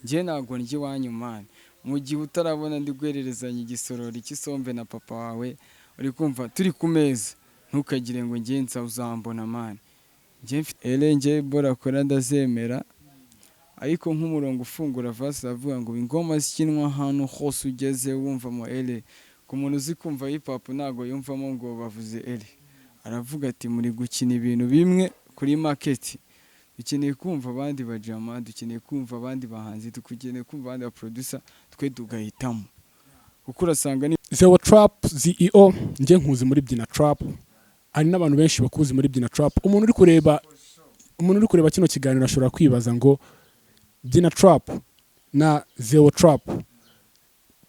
njye ntabwo ndya iwanyu mani mu gihe utarabona ndi guhererezanya igisorori cy'isombe na papa wawe uri kumva turi ku meza ntukagire ngo ngenza uzambona mani njye bora kora ndazemera ariko nk'umurongo ufungura vasi avuga ngo ingoma zikinwa ahantu hose ugeze wumvamo ku muntu uzi kumva hip hop ntabwo yumvamo ngo bavuze aravuga ati muri gukina ibintu bimwe kuri market dukeneye kumva abandi bajama dukeneye kumva abandi bahanzi dukeneye kumva abandi ba producer twe tugahitamo kuko urasanga ni ZEOTRAP ZEO njye nkuzi muri Byina Trap hari n'abantu benshi bakuzi muri Byina Trap umuntu uri kureba kino kiganiro ashobora kwibaza ngo Byina Trap na ZEOTRAP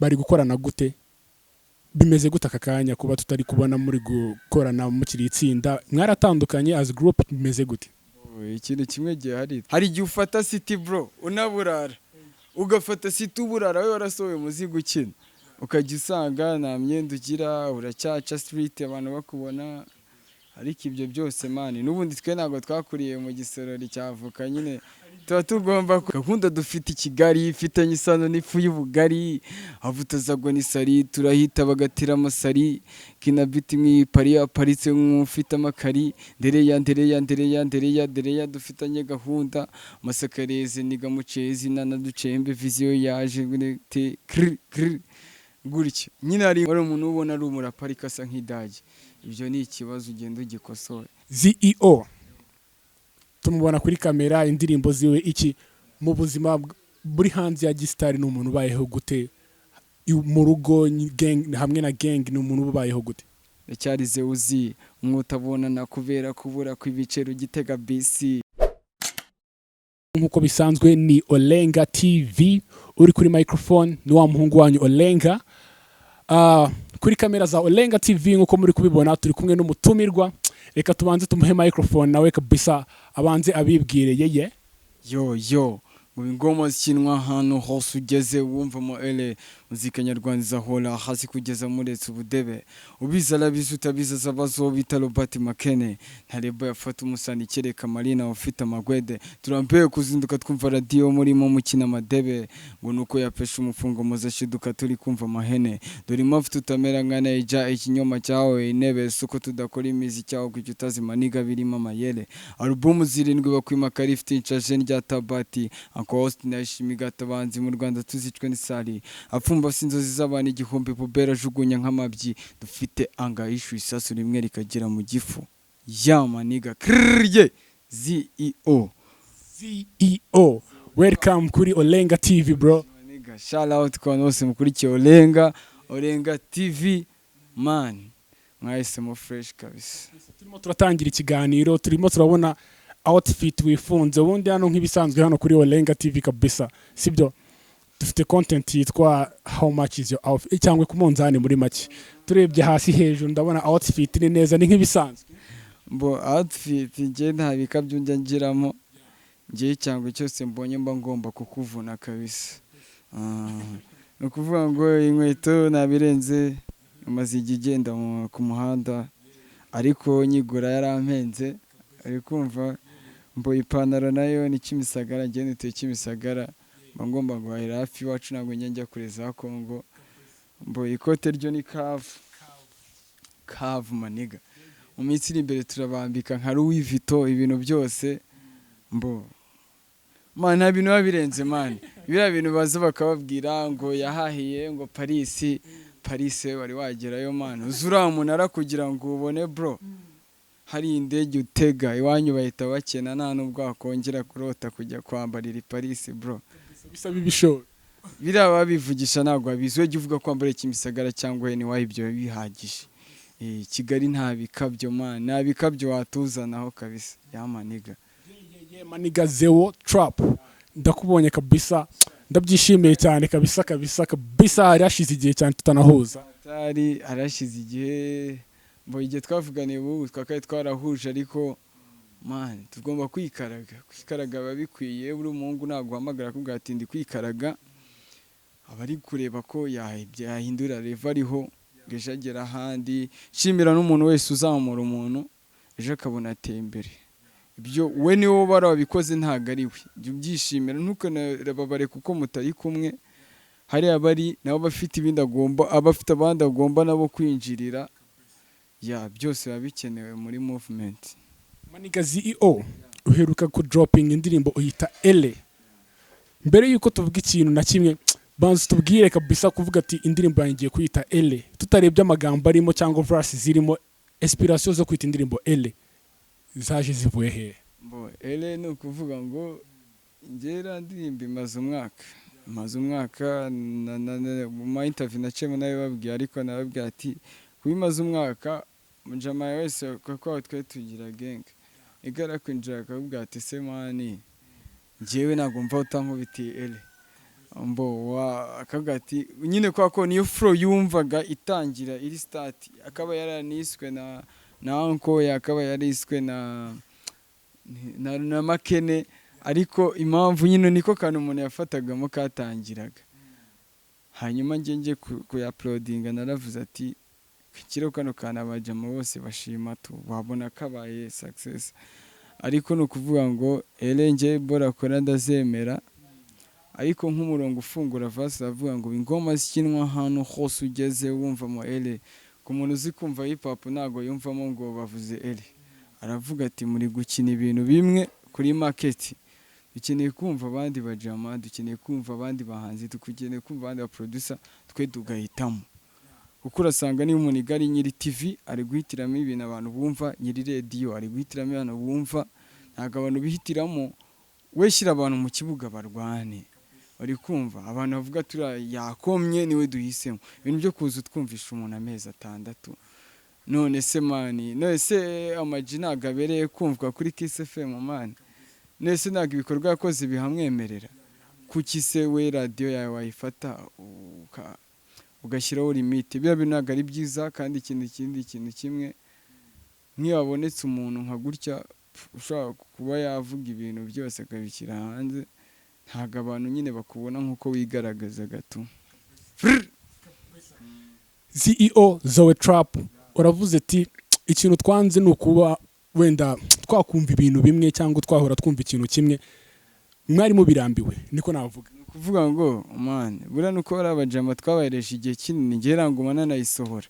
bari gukorana gute bimeze gute aka kanya kuba tutari kubona muri gukorana mukiri itsinda mwaratandukanye as group bimeze gute ikintu kimwe gihe hari igihe ufata city bro unaburara ugafata city uburara we warasohoye muzigo ukina ukajya usanga nta myenda ugira uracyaca street abantu bakubona ariko ibyo byose mani n'ubundi twe ntabwo twakuriye mu gisorori cyavuka nyine tuba tugomba gahunda dufite i Kigali ifitanye isano n'ifu y'ubugari avutazagwa n'isari turahita bagatira amasari kinabiti mwipari aparitse nk'ufite amakari ndereya dufitanye gahunda masakareze niga mucezi nanaducembe viziyo yaje gutya nyine hari umuntu ubona ari umurapari kasa nk'idage ibyo ni ikibazo ugenda ugikosora ZEO tumubona kuri kamera indirimbo ziwe iki mu buzima buri hanze ya gisitari ni umuntu ubayeho gute mu rugo hamwe na gang ni umuntu ubayeho gute cyari zeuzi umwutabonana kubera kubura kw'ibicero gitega BC nkuko bisanzwe ni Olenga TV uri kuri microphone ni wa muhungu wanyu Olenga kuri kamera za Olenga TV nkuko muri kubibona turi kumwe n'umutumirwa reka tubanze tumuhe microphone nawe kabisa abanze abibwire yeye yo mu ingoma zikinwa ahantu hose ugeze wumvamo muzika nyarwanda izahora hasi kugeza muretse ubudebe ubiza arabizi utabiza zabazo bita Robert Makene ntareba yafata umusani kereka Marina ufite amagwede turambiye kuzinduka twumva radio murimo mukina amadebe ngo nuko yapesha umufungo muzashiduka turi kumva amahene dore impamvu tutamera nka Naija ikinyoma cyawe intebe suko tudakora imizi cyawe kujya utazimaniga birimo amayeri album zirindwi bakwimaka rifite inshaje rya Tabati Cost nashimi gatabanzi mu Rwanda tuzicwe n'isari apfumba sinzozi z'abana igihumbi kubera jugunya nk'amabyi dufite anga ishu isasu rimwe rikagira mu gifu maniga krye ZEO welcome kuri Olenga TV bro maniga shout out kwa nose mukurikiye Olenga TV man mwahise mu fresh kabisa turimo turatangira ikiganiro turimo turabona outfit wifunze ubundi hano nk'ibisanzwe hano kuri Olenga TV kabisa sibyo dufite content yitwa how much is your outfit cyangwa ku munzani muri make turebye hasi hejuru ndabona outfit ni neza ni nk'ibisanzwe outfit nge nta bikabyo njya ngiramo nge cyangwa cyose mbonye mba ngomba kukuvuna kabisa no kuvuga ngo inkweto nabirenze amaze igenda ku muhanda ariko nyigura yarampenze ari kumva mbo ipantaro nayo ni Kimisagara ngende ntuye Kimisagara ngomba guhahira hafi iwacu ntabwo njya kure za Kongo mbo ikote ryo ni Cave maniga mu minsi iri imbere turabambika nka Louis Vuitton ibintu byose mbo man nta bintu babirenze man biriya bintu baza bakababwira ngo yahahiye ngo Paris wari wagerayo man uzura umunara kugira ngo ubone bro hari indege utega iwanyu bahita bakena nta nubwo wakongera kurota kujya kwambarira Paris bro bisaba ibishoro biraba bivugisha ntabwo abizwe jya uvuga kwambara Kimisagara cyangwa anyway ibyo bihagije Kigali nta bikabyo man nta bikabyo watuzanaho kabisa maniga maniga ZEOTRAP ndakubonye kabisa ndabyishimiye cyane kabisa arashize igihe cyane tutanahuza arashize igihe mbo igihe twavuganiye ubu twakaye twarahuje ariko man tugomba kwikaraga babikwiye buri umuhungu ntabwo hamagara kubwa ati ndi kwikaraga abari kureba ko yahindura reva ariho geshagera handi shimira n'umuntu wese uzamura umuntu ejo akabona ateye imbere ibyo we niwo barabikoze ntago ari we jya ubyishimira ntukanababare kuko mutari kumwe hari abari nabo bafite ibindi agomba abafite abandi agomba nabo kwinjirira ya byose biba bikenewe muri movement. Maniga ZEO uheruka ku dropping indirimbo uyita ele. Mbere yuko tuvuga ikintu na kimwe banza tubwire kabisa kuvuga ati indirimbo yangiye kuyita ele tutarebye amagambo arimo cyangwa verse zirimo inspiration zo kwita indirimbo ele zaje zivuye he? Ele ni ukuvuga ngo ngera ndirimba maze umwaka mu interview nacemo nayo babwiye ariko nababwiye ati kubimaze umwaka mujama wese kuko twe tugira gang igara kwinjira akabwira ati se mani njyewe ntabwo mva utankubitiye ele akabwira ati nyine ko niyo flow yumvaga itangira iri start akaba yaraniswe na uncle akaba yariswe na makene ariko impamvu nyine niko kantu umuntu yafatagamo katangiraga hanyuma nge kuyaplodinga naravuze ati kiro kano kana abajama bose bashima tu wabona kabaye success ariko no kuvuga ngo nge bora kora ndazemera ariko nk'umurongo ufungura verse avuga ngo ingoma zikinwa hano hose ugeze wumva mo ku muntu uzi kumva hip hop ntago yumvamo ngo bavuze aravuga ati muri gukina ibintu bimwe kuri market dukeneye kumva abandi bajama dukeneye kumva abandi bahanzi dukeneye kumva abandi ba producer twe tugahitamo kuko urasanga niyo umuntu igari nyiri TV ari guhitiramo ibintu abantu bumva nyiri radio ari guhitiramo abantu bumva ntago abantu bihitiramo we shyira abantu mu kibuga barwane bari kumva abantu bavuga yakomye niwe duhisemo ibintu byo kuza twumvisha umuntu amezi 6 none se mani none se amaji nagabereye kumvwa kuri Kiss FM mani nese ntago ibikorwa yakoze bihamwemerera kuki se we radio yawe wayifata ugashyiraho limite biba binaga ari byiza kandi ikintu kimwe niyo wabonetse umuntu nka gutya ushaka kuba yavuga ibintu byose akabishyira hanze ntago abantu nyine bakubona nkuko wigaragaza gato. ZEO ZEOTRAP uravuze ati ikintu twanze ni ukuba wenda twakumva ibintu bimwe cyangwa twahora twumva ikintu kimwe mwari mubirambiwe niko navuga kuvuga ngo man bura nuko barabajama twabayereje igihe kinini ngera ngo nayisohora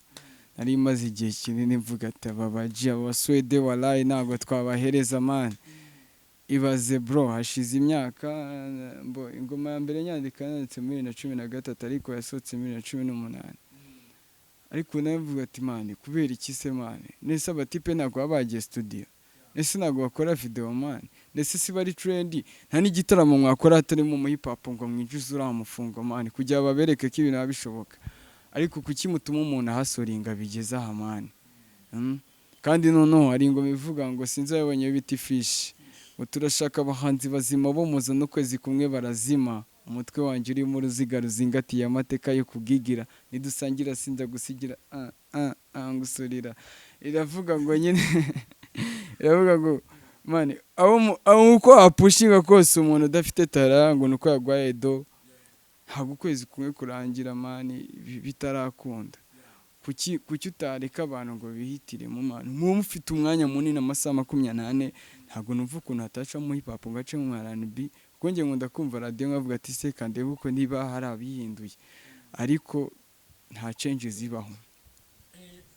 ari imaze igihe kinini mvuga ati ababaji abaswede walayi ntago twabahereza man ibaze bro hashize imyaka ingoma ya mbere nyandika nanditse muri 2013 ariko yasohotse muri 2018 ariko navuga ati man kubera iki se man nese abatipe ntago babagiye studio nese ntago bakora video man nese si bari trendy nta n'igitaramo mwakora atarimo mu hip hop ngo mwinjize uramufungo man kujya babereke ko ibintu bishoboka ariko kuki mutuma umuntu ahasoringa bigeza aha man kandi noneho ari ngo bivuga ngo sinzabonye biti fish turashaka abahanzi bazima bo muza no kwezi kumwe barazima umutwe wanjye uri mu ruziga ruzingatiye amateka yo kugigira nidusangira sinza gusigira ngusurira iravuga ngo nyine iravuga ngo mani aho uko apushinga kose umuntu udafite tara ngo nuko yagwaye do ntabwo ukwezi kumwe kurangira mani bitarakunda kuki utareka abantu ngo bihitire mu mani mufite umwanya munini amasaha 28 ntabwo numva ukuntu hataca mu hip hop ngace mu R&B kuko nge nkunda kumva radio nkavuga ati se kandi uko niba hari abihinduye ariko nta changes zibaho.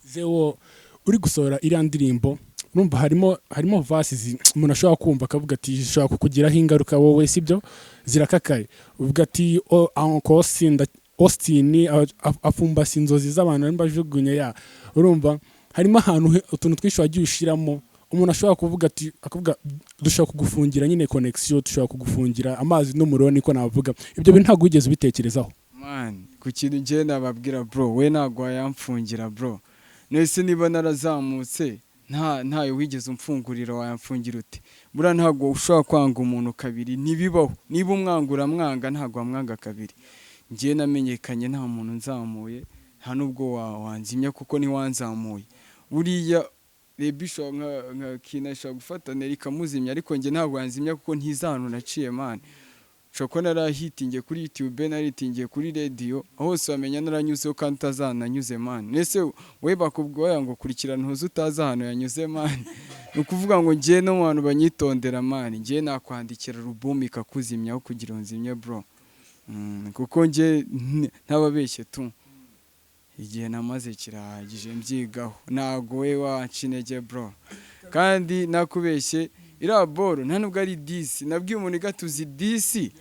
ZEO uri gusohora iriya ndirimbo urumva harimo verses umuntu ashobora kumva akavuga ati zishobora kukugiraho ingaruka wowe sibyo zirakakaye uvuga ati Kutsinda Austin afumbase inzozi z'abantu ari bajugunye ya urumva harimo ahantu utuntu twinshi wagiye ushiramo umuntu ashobora kuvuga ati akavuga dushaka kugufungira nyine connection dushaka kugufungira amazi n'umuriro niko navuga ibyo bintu ntago wigeze ubitekerezaho man ku kintu nge nababwira bro we ntago yamfungira bro nese niba narazamutse ntayo wigeze umfungurira wayamfungira ute bura ntago ushobora kwanga umuntu kabiri nibibaho niba umwangura mwanga ntago amwanga kabiri ngiye namenyekanye nta muntu nzamuye nta nubwo wanzimya kuko ni wanzamuye buriya rebisho nka kinasha gufatana rikamuzimya ariko nge ntago yanzimya kuko ntizantu naciye man ushobora kuba narahitingiye kuri YouTube, naritingiye kuri radio, hose wamenya naranyuzeho kandi utazananyuze man. Nese we bakubwira ngo kurikirana ntuzi utaza ahantu yanyuze man. Ukuvuga ngo ngiye no mu bantu banyitondera man, ngiye nakwandikira album ikakuzimyaho kugira ngo nzimye bro. Kuko ngiye ntababeshye tu. Igihe namaze kirahagije mbyigaho, ntago we waca intege bro. Kandi nakubeshye iriya boro nta nubwo ari disi, nabwiye umuntu igatuzi disi,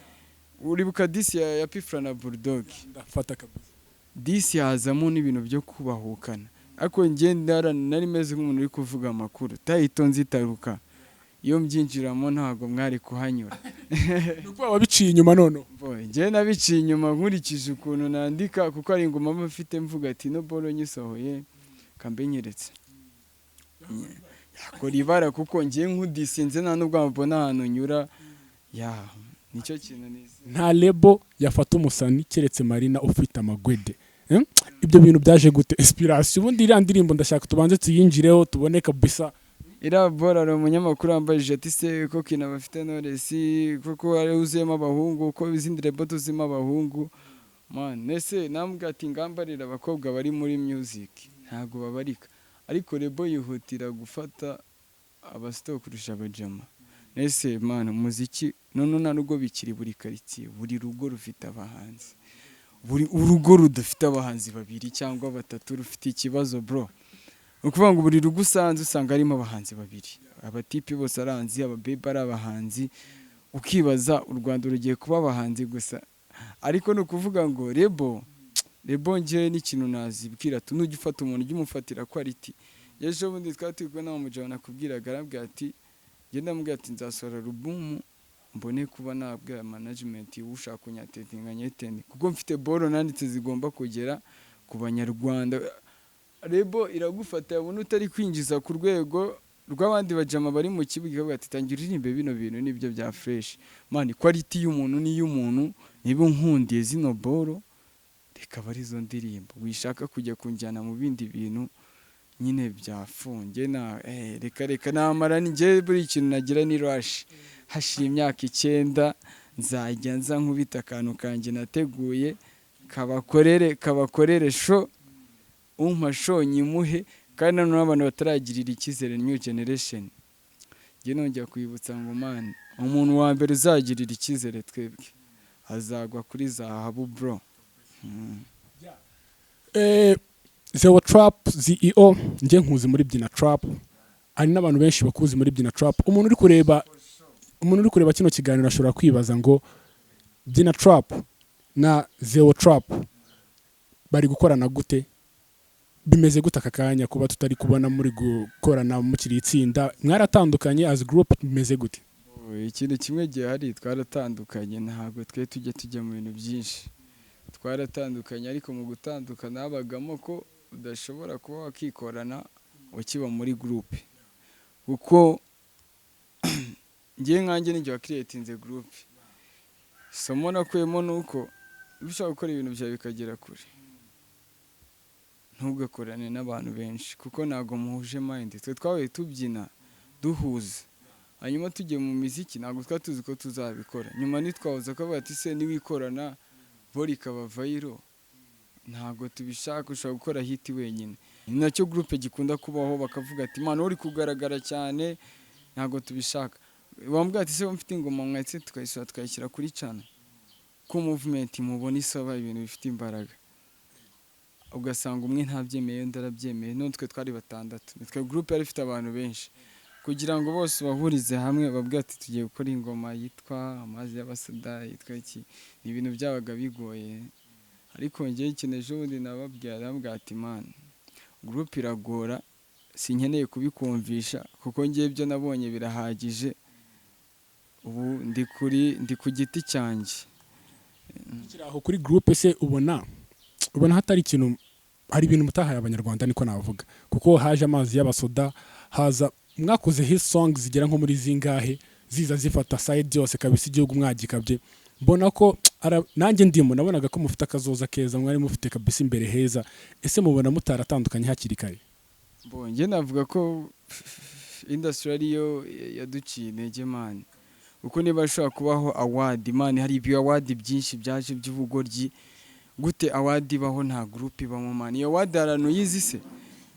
uribuka disi ya Pifra na Bulldog, ndafata kabisa disi hazamo n'ibintu byo kubahukana, ariko njye nari meze nk'umuntu uri kuvuga amakuru tahito nzitaruka, iyo mbyinjiramo ntago mwari kuhanyura. nuko wabiciye inyuma none Njye nabiciye inyuma nkurikije ukuntu nandika, kuko ari ingoma mfite mvuga ati no boro nyisohoye kambe nyeretse yakora ibara, kuko ngiye nkudisinze nta nubwo mbona ahantu nyura. Nicyo kintu nizi, nta lebo yafata umusani keretse Marina ufite amagwede. Ibyo bintu byaje gute inspiration? Ubundi iriya ndirimbo ndashaka tubanze tuyinjireho tubone kabisa. iriya boro ari umunyamakuru wambajije ati se ko kina bafite Knowless, kuko ari uzuyemo abahungu, ko izindi lebo tuzimo abahungu man. Nese nambwa ati ngambarira abakobwa bari muri music ntago babarika, ariko lebo yihutira gufata abasito kurusha abajama. Nese man, umuziki none nta nubwo bikiri buri quartier, buri rugo rufite abahanzi, buri urugo rudafite abahanzi babiri cyangwa batatu rufite ikibazo bro. Ukuvuga ngo buri rugo usanze usanga harimo abahanzi babiri, abatipi bose aranzi, ababebe ari abahanzi, ukibaza u Rwanda rugiye kuba abahanzi gusa. Ariko no kuvuga ngo lebo nje n'ikintu nazibwira tu, nugifata umuntu ujye quality. Yejo bundi twatiko na mujana nakubwiraga, arabwira ati genda mubwira ati nzasora album mbone kuba nabwa management ushaka kunyatetinga nyeteni, kuko mfite boro nanditse zigomba kugera ku banyarwanda. Lebo iragufata yabona utari kwinjiza ku rwego rw'abandi bajama bari mu kibuga, bavuga ati tangira uririmbe bino bintu nibyo bya fresh man. Quality y'umuntu ni y'umuntu, niba nkundiye zino boro reka bari zo ndirimbo, wishaka kujya kunjyana mu bindi bintu nyine byafunge na reka namara nje buri ikintu nagira ni rush. Hashira imyaka 9 nzajya nza nkubita akantu kanje nateguye, kabakorere show, umpa show nyimuhe, kandi none abantu bataragirira ikizere new generation. Nge nongera kwibutsa ngo man, umuntu wa mbere uzagirira ikizere twebwe azagwa kuri zahabu bro. ZEOTRAP CEO nje nkuzi muri BYINA, hari n'abantu benshi bakuzi muri BYINA. Umuntu uri kureba kino kiganiro ashobora kwibaza ngo BYINA na ZEOTRAP bari gukorana gute, bimeze gute aka kanya kuba tutari kubona muri gukorana mukiri itsinda, mwaratandukanye as group, bimeze gute? Ikintu kimwe gihe hari twaratandukanye, ntabwo tujya mu bintu byinshi, twaratandukanye, ariko mu gutandukana habagamo ko udashobora kuba wakikorana ukiba muri group, kuko ngiye nkanjye n'ijye wa creatinze group. Somo nakuyemo nuko ushaka gukora ibintu byawe bikagera kure, ntugakorane n'abantu benshi, kuko ntago muhuje mind. Twe twawe tubyina duhuza, hanyuma tujye mu muziki ntago twatuzi ko tuzabikora. Nyuma nitwahoza ko bati se niwikorana bori kaba viral, ntago tubishaka. Ushaka gukora hit wenyine, nacyo group gikunda kubaho, bakavuga ati man uri kugaragara cyane, ntago tubishaka. Bambwira ati se mfite ingoma mwatse tukayisura tukayishyira kuri channel, ko movement mubona isaba ibintu bifite imbaraga, ugasanga umwe ntabyemeye undi arabyemeye. None twe twari batandatu, twe group yari ifite abantu benshi, kugira ngo bose bahurize hamwe babwira ati tugiye gukora ingoma yitwa amazi y'abasada, yitwa iki, ni ibintu byabaga bigoye. Ariko ngiye ikineje ubundi nababwira ati man, group iragora, sinkeneye kubikumvisha, kuko ngiye ibyo nabonye birahagije. Ubu ndi ku giti cyanjye. Kiraho kuri group se ubona hatari ikintu, hari ibintu mutahaye abanyarwanda niko navuga, kuko haje amazi y'abasoda, haza mwakoze hit songs zigera nko muri zingahe, ziza zifata side yose kabisa igihugu mwagikabye. Mbona ko nanjye ndimo nabonaga ko mufite akazoza keza, mwari mufite kabisa imbere heza. Ese mubona mutaratandukanye hakiri kare? Nge navuga ko industry ariyo yaduciye intege man, kuko niba ashobora kubaho award man hari ibyo award byinshi byaje by'ubugoryi gute award ibaho nta group ibamo man iyo award harano yizi se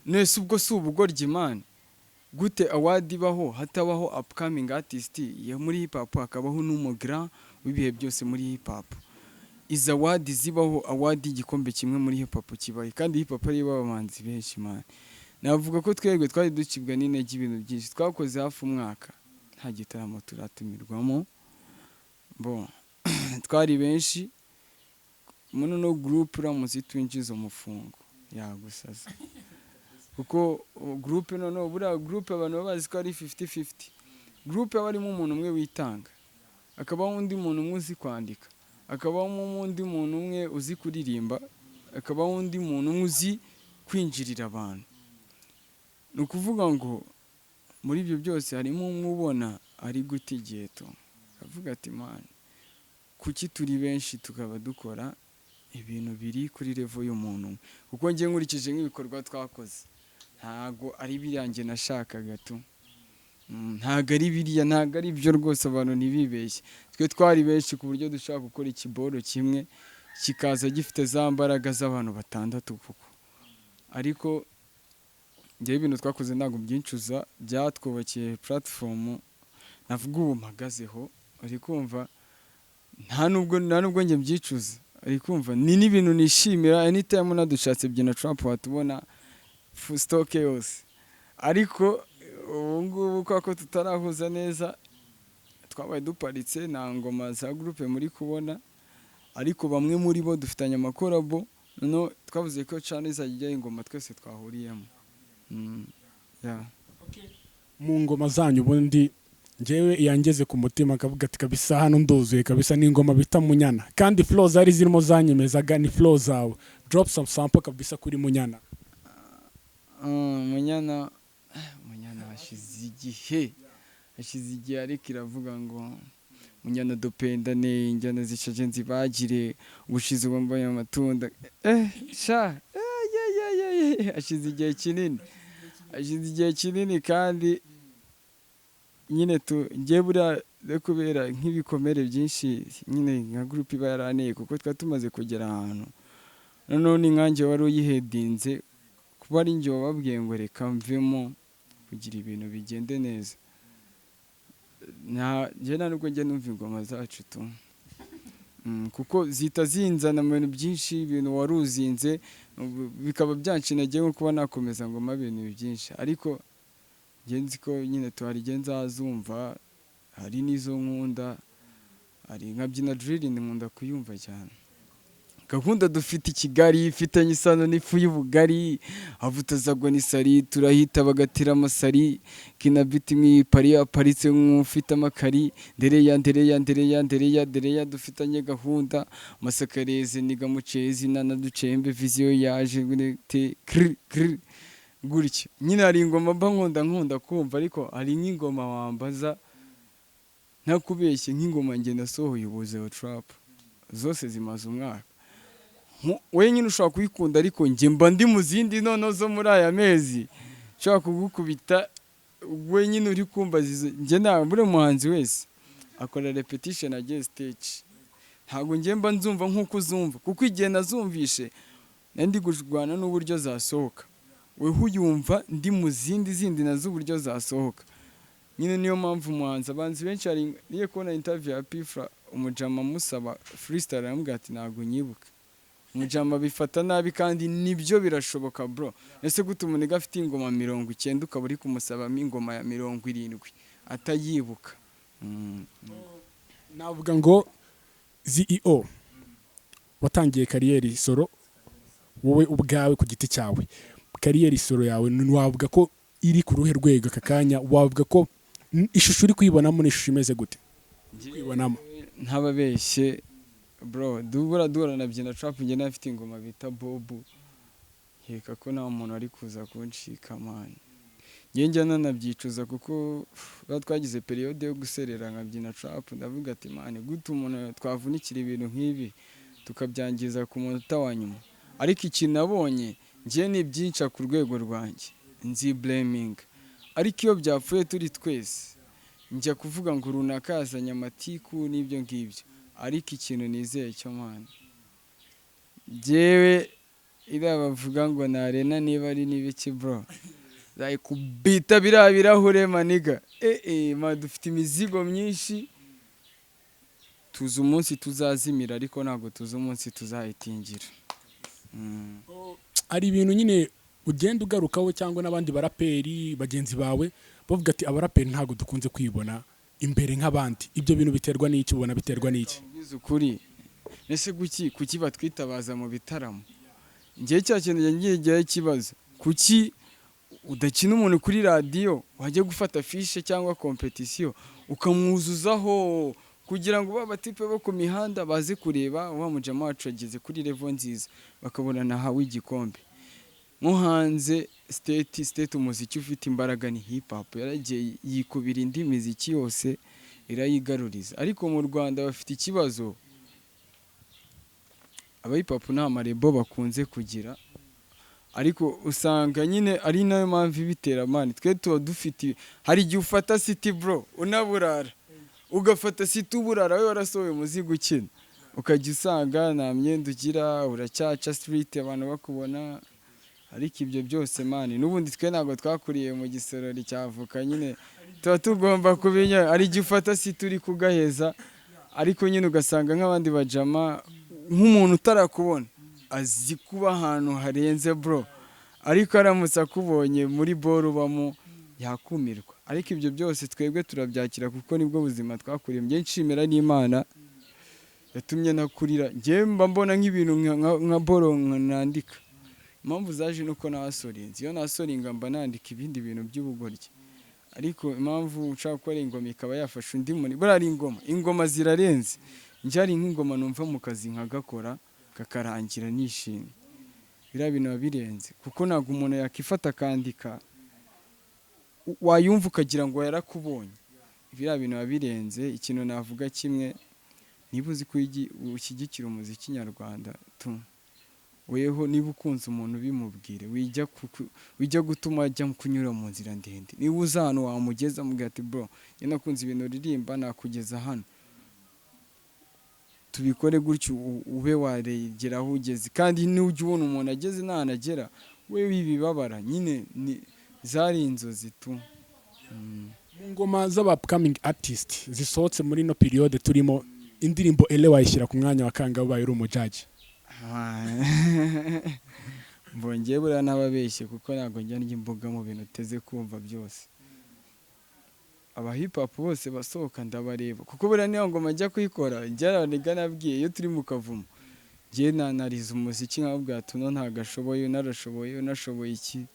nese ubwo si ubugoryi man gute award ibaho hatabaho upcoming artist ya muri hip hop akabaho n'umugra w'ibihe byose muri hip hop iza award zibaho award igikombe kimwe muri hip hop kibaye kandi hip hop ari babamanzi benshi man navuga ko twebwe twari ducibwa n'intege ibintu byinshi twakoze hafi umwaka nta gitaramo turatumirwamo bon twari benshi muno no group uramutse twinjiza umufungo yagusaza kuko group no buriya group abantu babazi ko ari 50-50 group abarimo umuntu umwe witanga akabaho undi muntu umwe uzi kwandika akabaho undi muntu umwe uzi kuririmba akabaho undi muntu umwe uzi kwinjirira abantu ni ukuvuga ngo muri ibyo byose harimo umwe ubona ari guta igiheto avuga ati man kuki turi benshi tukaba dukora ibintu biri kuri level y'umuntu kuko ngiye nkurikije nk'ibikorwa twakoze ntago ari birange nashakaga tu ntago ari biriya ntago ari byo rwose abantu ntibibeshye twe twari benshi ku buryo dushaka gukora ikiboro kimwe kikaza gifite za mbaraga z'abantu batandatu kuko ariko ngiye ibintu twakoze ntago byincuza byatwubakiye platform navuga ubu mpagazeho uri kumva nta nubwo njye mbyicuza uri kumva ni n'ibintu nishimira anytime nadushatse BYINA watubona full stock yose ariko ubu ngubu ko tutarahuza neza twabaye duparitse nta ngoma za groupe muri kubona ariko bamwe muri bo dufitanye amakorabo no twavuze ko channel izajya ingoma twese twahuriyemo mu ngoma zanyu ubundi njyewe yangeze ku mutima akavuga ati kabisa hano nduzuye kabisa n'ingoma bita Munyana kandi flow zari zirimo zanyemezaga ni flow zawe drop some sample kabisa kuri Munyana. Munyana hashize igihe ariko iravuga ngo Munyana dupendane injyana zishaje nzibagire ubushize bambaye amatunda hashize igihe kinini kandi nyine ngiye buriya kubera nk'ibikomere byinshi nyine nka group iba yaraneye kuko twari tumaze kugera ahantu none inkange wari uyihedinze kuba ari njye wababwiye ngo reka mvemo kugira ibintu bigende neza njye nta nubwo njya numva ingoma zacu tu kuko zihita zinzana mu bintu byinshi ibintu wari uzinze bikaba byanshinageye nko kuba nakomeza ngoma ibintu byinshi ariko nzi ko nyine tuhari nzazumva hari n'izo nkunda hari nka BYINA drill nkunda kuyumva cyane gahunda dufite i Kigali ifitanye isano n'ifu y'ubugari avutazagwa n'isari turahita bagatira amasari kinabiti mwipari aparitse nk'ufite amakari ndereya dufitanye gahunda masakareze niga mucezi nanaducembe viziyo yaje gutya nyine hari ingoma mba nkunda kumva ariko hari nk'ingoma wambaza ntakubeshye nk'ingoma njye nasohoye ubu ZEOTRAP zose zimaze umwaka we nyine ushobora kuyikunda ariko njye mba ndi mu zindi nono zo muri aya mezi ushobora kugukubita we nyine uri kumva njye nawe buri muhanzi wese akora repetition agiye stage ntabwo njye mba nzumva nk'uko uzumva kuko igihe nazumvishe ndi gurwana n'uburyo zasohoka we huyumva ndi mu zindi nazo uburyo zasohoka nyine niyo mpamvu umuhanzi abanzi benshi hari niye kubona interview ya Pifra umujama musaba freestyle aramubwira ati ntabwo nyibuka umujama bifata nabi kandi nibyo birashoboka bro ese gute umuntu afite ingoma 90 ukaba uri kumusabamo ingoma ya 70 atayibuka navuga ngo ZEO watangiye kariyeri solo wowe ubwawe ku giti cyawe kariyeri solo yawe wavuga ko iri ku ruhe rwego akakanya wavuga ko ishusho uri kwibonamo n'ishusho imeze gute kwibonamo ntababeshye bro duhura na BYINA njye nafite ingoma bita Bobu heka ko nta muntu ari kuza kunshika man njye nanabyicuza kuko twagize periode yo guserera nka BYINA ndavuga ati man gute umuntu twavunikira ibintu nk'ibi tukabyangiza ku munota wa nyuma ariko ikintu nabonye njye ni byinshi ku rwego rwanjye nzi blaming ariko iyo byapfuye turi twese njya kuvuga ngo runaka yazanye amatiku n'ibyo ngibyo, ariko ikintu nizeye cyo mana jewe iriya bavuga ngo narena niba ari n'ibiki bro kubita biriya birahure maniga ma dufite imizigo myinshi, tuzi umunsi tuzazimira ariko ntabwo tuzi umunsi tuzayitingira. Ari ibintu nyine ugenda ugarukaho cyangwa n'abandi baraperi bagenzi bawe bavuga ati abaraperi ntabwo dukunze kwibona imbere nk'abandi, ibyo bintu biterwa n'iki? Ubona biterwa n'iki? Ukuri ese kuki batwitabaza mu bitaramo? Ngiye cya kintu ngiye ikibazo, kuki udakina umuntu kuri radiyo wajya gufata fishe cyangwa kompetisiyo ukamwuzuzaho kugira ngo batipe bo ku mihanda baze kureba wa mujama wacu ageze kuri level nziza bakabona nahawe igikombe. Mo hanze state umuziki ufite imbaraga ni hip hop, yaragiye yikubira indi miziki yose irayigaruriza, ariko mu Rwanda bafite ikibazo, aba hip hop nta marebo bakunze kugira, ariko usanga nyine ari nayo mpamvu ibitera mani. Twe tuba dufite, hari igihe ufata city bro unaburara, ugafata city uburara, we warasohoye umuzigo ukina, ukajya usanga nta myenda ugira, uracyaca street abantu bakubona. Ariko ibyo byose mani n'ubundi twe ntabwo twakuriye mu gisorori cyavuka, nyine tuba tugomba kubinya. Ari igihe ufata city uri kugaheza, ariko nyine ugasanga nk'abandi bajama nk'umuntu utarakubona azi kuba ahantu harenze bro, ariko aramutse akubonye muri boro ubamo yakumirwa. Ariko ibyo byose twebwe turabyakira kuko nibwo buzima twakuriye. Njye nshimira n'Imana yatumye nakurira, njye mba mbona nk'ibintu nka boro nandika. Impamvu zaje nuko nasorinze, iyo nasoringa mba nandika ibindi bintu by'ubugoryi, ariko impamvu ushaka gukora ingoma ikaba yafasha undi muntu, burari ingoma zirarenze. Njye ari nk'ingoma numva mu kazi nkagakora kakarangira nishimye, biriya bintu birenze kuko ntabwo umuntu yakifata akandika wayumva ukagira ngo yarakubonye. Biriya bintu birenze. Ikintu navuga kimwe, niba uzi ko ushyigikira umuziki nyarwanda weho, niba ukunze umuntu bimubwire, wijya gutuma ajya kunyura mu nzira ndende. Niba uzi ahantu wamugeza mubwira ati bro njye nakunze ibintu uririmba nakugeza hano, tubikore gutyo ube waregera aho ugeze. Kandi n'ujya ubona umuntu ageze n'ahantu agera we wibibabara, nyine zari inzozi tu. Mu ngoma z'aba upcoming artist zisohotse muri no periode turimo, indirimbo ele wayishyira ku mwanya wa kanga ubaye uri umujaji? Mbongeye buriya n'ababeshye kuko ntabwo njya n'imbuga mu bintu uteze kumva byose. Aba hip hop bose basohoka ndabareba kuko buriya niyo ngoma njya kuyikora njyaraniga nabwiye iyo turi mu kavumo njye nanariza umuziki nkabwira tuno ntagashoboye narashoboye unashoboye iki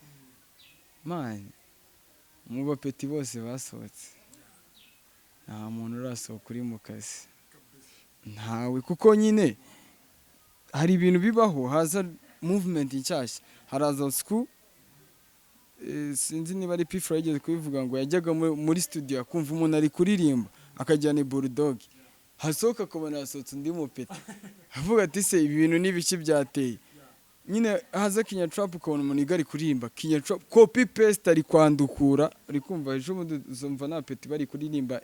man. Mu bapeti bose basohotse nta muntu urasohoka uri mu kazi ntawe, kuko nyine hari ibintu bibaho, haza movement nshyashya, haraza school. Sinzi niba ari P4 yageze kubivuga ngo yajyaga muri studio akumva umuntu ari kuririmba akajyana bulldog, hasohoka akabona hasohotse undi mupeti avuga ati se ibi bintu n'ibiki byateye. Nyine haza Kenya Trap ukabona umuntu igari kuririmba Kenya Trap copy paste ari kwandukura, ari kumva ejo bundi uzumva nta peti bari kuririmba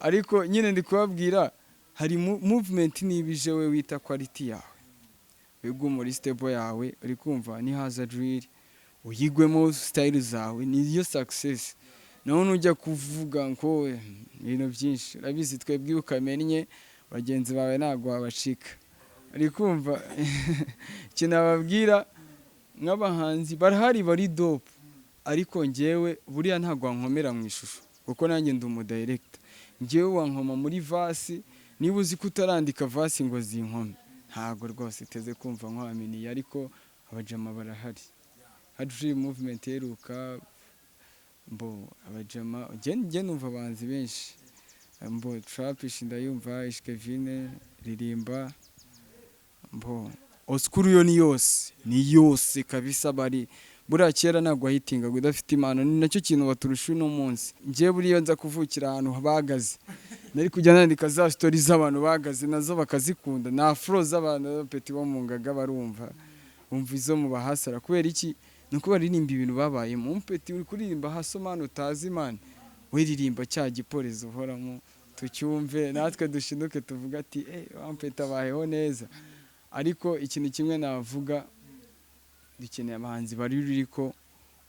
ariko nyine ndi kubabwira hari movement nibije we wita quality yawe, wego muri stable yawe uri kumva ni haza drill uyigwemo style zawe niyo success. Naho nujya kuvuga ngo ibintu byinshi urabizi twebwe ukamenye bagenzi bawe ntago babashika, ari kumva kinababwira nk'abahanzi barahari bari dope, ariko njyewe buriya ntago wankomera mu ishusho kuko nanjye ndi umu director. Njyewe wankoma muri vasi, niba uzi kutarandika vasi ngo zinkome ntago rwose iteze kumva nkwaminiye, ariko abajama barahari. Hadri movement yeruka mbo abajama njye numva abanzi benshi mbo trap ndayumva Ishkevine ririmba mbo oskuru yo ni yose kabisa bari buriya kera ntabwo wahitinga udafite impano, ni nacyo kintu baturusha uno munsi. Njye buriya nza kuvukira ahantu bahagaze nari kujya nandika za story z'abantu bahagaze nazo bakazikunda, na afro z'abantu peti bo mu ngaga barumva izo mu bahasara kubera iki nuko baririmba ibintu babayemo. Umupeti uri kuririmba hasomana utazi man, wiririmba cya gipolisi uhoramo tucyumve natwe dushinuke tuvuga ati wampeta bayeho neza. Ariko ikintu kimwe navuga, dukeneye abahanzi bari ruriko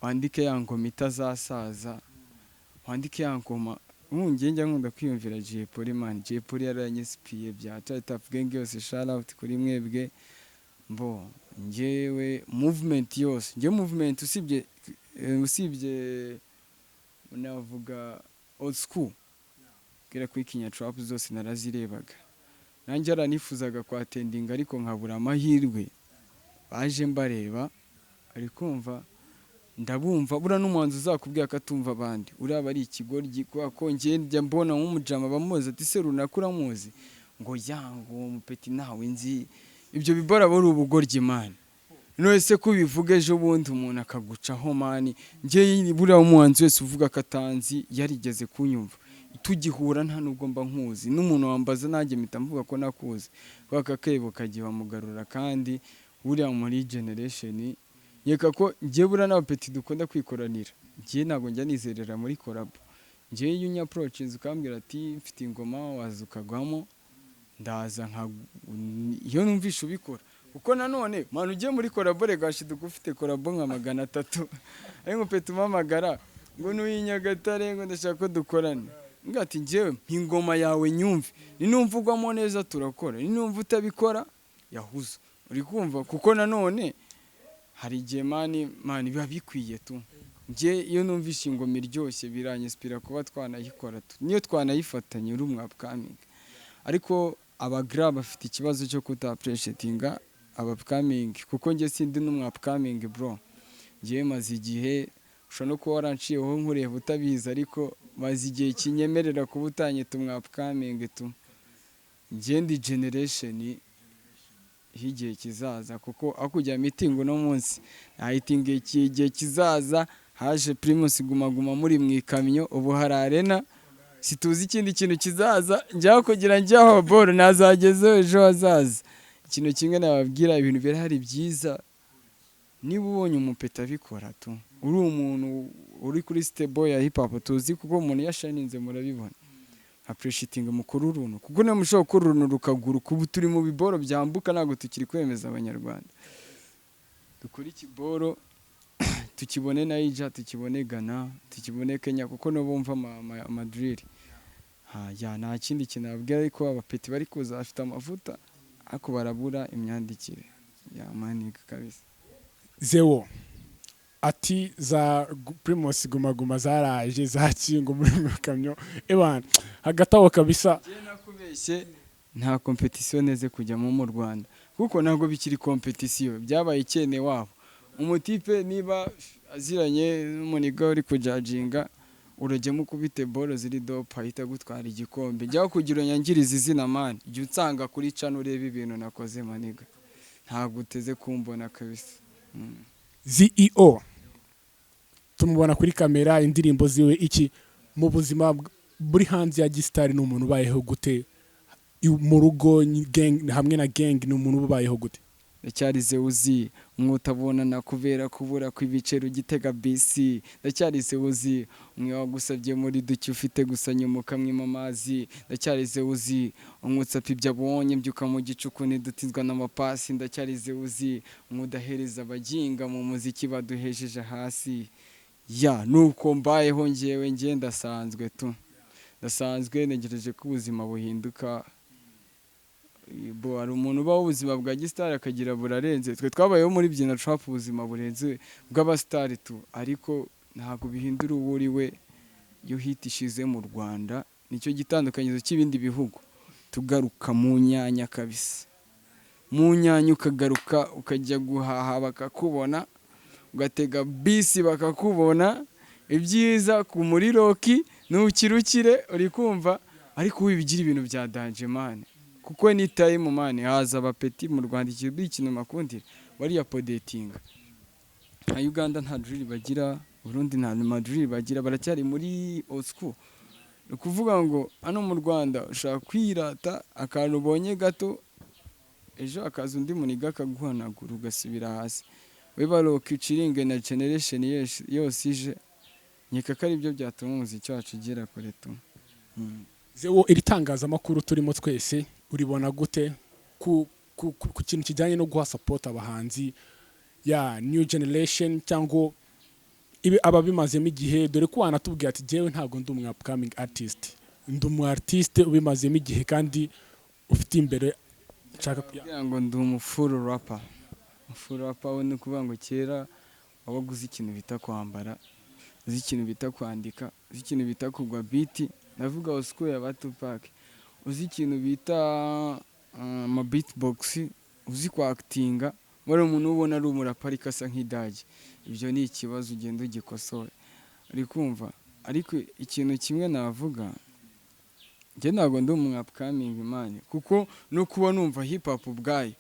wandike ya ngoma itazasaza, wandike ya ngoma. Njye nkunda kwiyumvira Jay Polly man. Jay Polly yaranyisipiye bya Top Gang yose, shout out kuri mwebwe. Njyewe movement yose, njye movement usibye unavuga old school kera kuri Kenya trap zose narazirebaga. Nanjye aranifuzaga kwa attending ariko nkabura amahirwe. Baje mbareba ariko umva ndabumva bura n'umuhanzi uzakubwira ko atumva abandi uraba ari ikigoryi ko njye njya mbona nk'umujama bamuzi ati se runakura muzi ngo yango umupeti nawe nzi ibyo bibora bari ubugoryi man. Nose kubivuga ejo bundi umuntu akagucaho mani. Njye bura umuhanzi wese uvuga ko atanzi yarigeze kunyumva, tugihura nta nubwo mba nkuzi, n'umuntu wambaza nanjye mpita mvuga ko nakuzi kwaka kebo kagiye bamugarura. Kandi buriya muri generation yeka ko njye bura n'abapeti dukunda kwikoranira, njye ntabwo njya nizerera muri collab. Njye iyo unya approaches ukambwira ati mfite ingoma waza ukagwamo, ndaza nka iyo numvisha ubikora. Kuko nanone manu ugiye muri collab regashi dufite collab nka 300 ariko peti umamagara ngo n'uyinyagatare ngo ndashaka ko dukorana. Ngati njyewe ingoma yawe nyumve, ni numvugwamo neza turakora, ni numva utabikora yahuza. Uri kumva? Kuko nanone hari igihe mani biba bikwiye tu. Njye iyo numvisha ingoma iryoshye biranyespira kuba twanayikora tu, niyo twanayifatanye uri umwapkaminga. Ariko abagra bafite ikibazo cyo kuta appreciatinga abapkaminga, kuko njye sindi n'umwapkaminga bro. Njye maze igihe ushobora no kuba waranciyeho nkureba utabizi, ariko maze igihe kinyemerera kuba utanyita umwapkaminga tu. Njye ndi generation higihe kizaza, kuko akujya meeting no munsi ahitinge igihe kizaza. Haje Primus guma muri mwikamyo, ubu hari arena, situzi ikindi kintu kizaza. Njya kugira njyaho boro nazageze ejo hazaza. Ikintu kimwe nababwira, ibintu birahari byiza. Niba ubonye umupeta bikora tu, uri umuntu uri kuri stable ya hip hop tuzi, kuko umuntu yashaninze murabibona. Appreciating mukuru runtu, kuko ne mushobora kuruntu rukaguru kubu turi mu biboro byambuka, ntago tukiri kwemeza abanyarwanda. Dukora ikiboro tukibone Naija, tukibone Ghana, tukibone Kenya, kuko no bumva Madrid. Ya nta kindi kinabwira, ariko abapeti bari kuza afite amavuta ako barabura imyandikire ya mani kabisa. Zeo ati za Primus guma zaraje zakingo muri mwikamyo ebana hagataho kabisa. Je nakubeshye nta competition neze kujyamo mu Rwanda, kuko ntago bikiri competition, byabaye ikene wabo. Umutipe niba aziranye n'umuniga uri kujajinga, urajyemo kubite bolo ziri dope ahita gutwara igikombe. Jya kugira nyangiriza izina man, jya utsanga kuri channel ureba ibintu nakoze maniga, ntago uteze kumbona kabisa. ZEO tumubona kuri kamera, indirimbo ziwe iki mu buzima buri hanze ya Gistari, n'umuntu ubayeho gute mu rugo gang hamwe na gang, n'umuntu ubayeho gute? Ndacyarize uzi umwutabona na kubera kubura kw'ibicero gitega BC. Ndacyarize uzi umwe wagusabye muri duki ufite gusanya umukamwe amazi. Ndacyarize uzi umwutsapi byabonye mbyuka mu gicuku nidutinzwa n'amapasi. Ndacyarize uzi umudahereza abaginga mu muziki baduhejeje hasi. Ya nuko mbayeho njyewe ndasanzwe tu, ndasanzwe negereje ko ubuzima buhinduka. Hari umuntu ubaho ubuzima bwa Gistari akagira burarenze. Twe twabayeho muri Byina Trap ubuzima burenze bw'abastari tu, ariko ntago bihindura uwo uri we. Yo hitishize mu Rwanda nicyo gitandukanyizo cy'ibindi bihugu. Tugaruka mu nyanya kabisa, mu nyanya ukagaruka ukajya guhaha bakakubona, ugatega bisi bakakubona, ibyiza ku muri roki n'ukirukire uri kumva. Ariko wibigira ibintu bya danger man, kuko ni time man haza abapeti mu Rwanda ikirbi ikintu makundira wari ya podetinga. Uganda nta drill bagira, Burundi nta Madrid bagira, baracyari muri old school. Ukuvuga ngo hano mu Rwanda ushaka kwirata akantu ubonye gato, ejo akaza undi muniga akaguhanagura ugasubira hasi. wibaruka uciringe na generation yose ije nkeka ko ari byo byatuma umuziki wacu ugera kure tu. Zeo, iri tangazamakuru turimo twese uribona gute ku kintu kijyanye no guha support abahanzi ya new generation cyangwa aba bimazemo igihe, dore ko wanatubwiye ati jewe ntabwo ndi umu upcoming artist, ndi umu artist ubimazemo igihe kandi ufite imbere nshaka kugira ngo ndi umu full rapper. Full rapper we ni ukuvuga ngo kera wabaguze ikintu bita kwambara, uzi ikintu bita kwandika, uzi ikintu bita kugwa beat, ndavuga osikuye aba Tupac, uzi ikintu bita ama beatbox, uzi kwa actinga, muri umuntu ubona ari umurapari kasa nk'idage. Ibyo ni ikibazo ugenda ugikosora, uri kumva. Ariko ikintu kimwe navuga, njye ntabwo ndi umu upcoming man, kuko no kuba numva hip hop ubwayo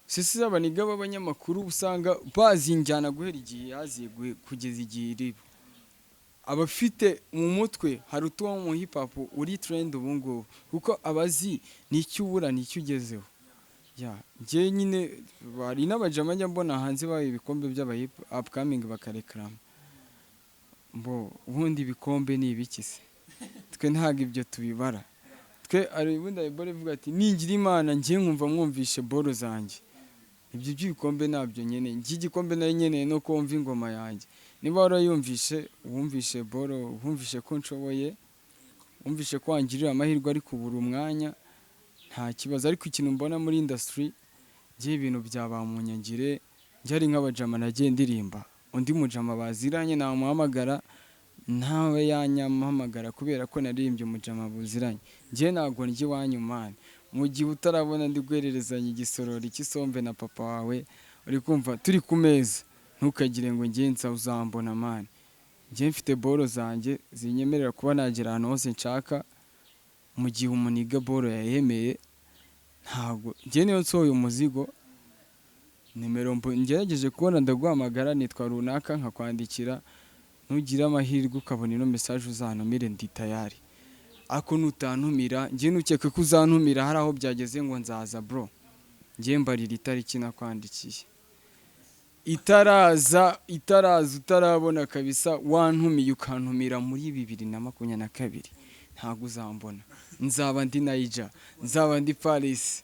sisi z'abaniga b'abanyamakuru usanga bazinjyana guhera igihe yaziye kugeza igihe iribo. Abafite mu mutwe hari utuwa mu hip hop uri trend ubu ngubu, kuko abazi n'icyo ubura n'icyo ugezeho. Njye nyine bari n'abajama njya mbona hanze baye ibikombe by'aba hip upcoming bakareklama. Ubundi ibikombe ni ibiki se? Twe ntago ibyo tubibara. Twe ari ubundi bore ivuga ati ningira Imana njye nkumva mwumvishe boro zanjye. Ibyo by'ibikombe nabyo nyene, igikombe nayo nyene no kumva ingoma yanjye. Niba warayumvishe, wumvishe boro, wumvishe ko nshoboye, wumvishe ko wangirira amahirwe ari kubura umwanya, nta kibazo. Ariko ikintu mbona muri industry ngiye ibintu byabamunyangire, njye ari nk'abajama nagiye ndirimba, undi mujama baziranye namuhamagara ntawe yanyamuhamagara kubera ko naririmbye umujama buziranye. Njye ntago njye wanyumane mu gihe utarabona ndi guhererezanya igisorori cy'isombe na papa wawe, uri kumva turi ku meza, ntukagire ngo njye nza uzambona mani. Njye mfite boro zanjye zinyemerera kuba nagera ahantu hose nshaka mu gihe umuniga boro yayemeye. Ntago njye niyo nsohoye umuzigo nimero ngerageje kubona ndaguhamagara nitwa runaka nkakwandikira, nugira amahirwe ukabona ino message uzantumire ndi tayari. Ako nutantumira njye nukeke ko uzantumira hari aho byageze ngo nzaza bro, njye mbarira itariki nakwandikiye. Itaraza utarabona kabisa, wantumiye ukantumira muri 2022 ntago uzambona. Nzaba ndi Niger, nzaba ndi Paris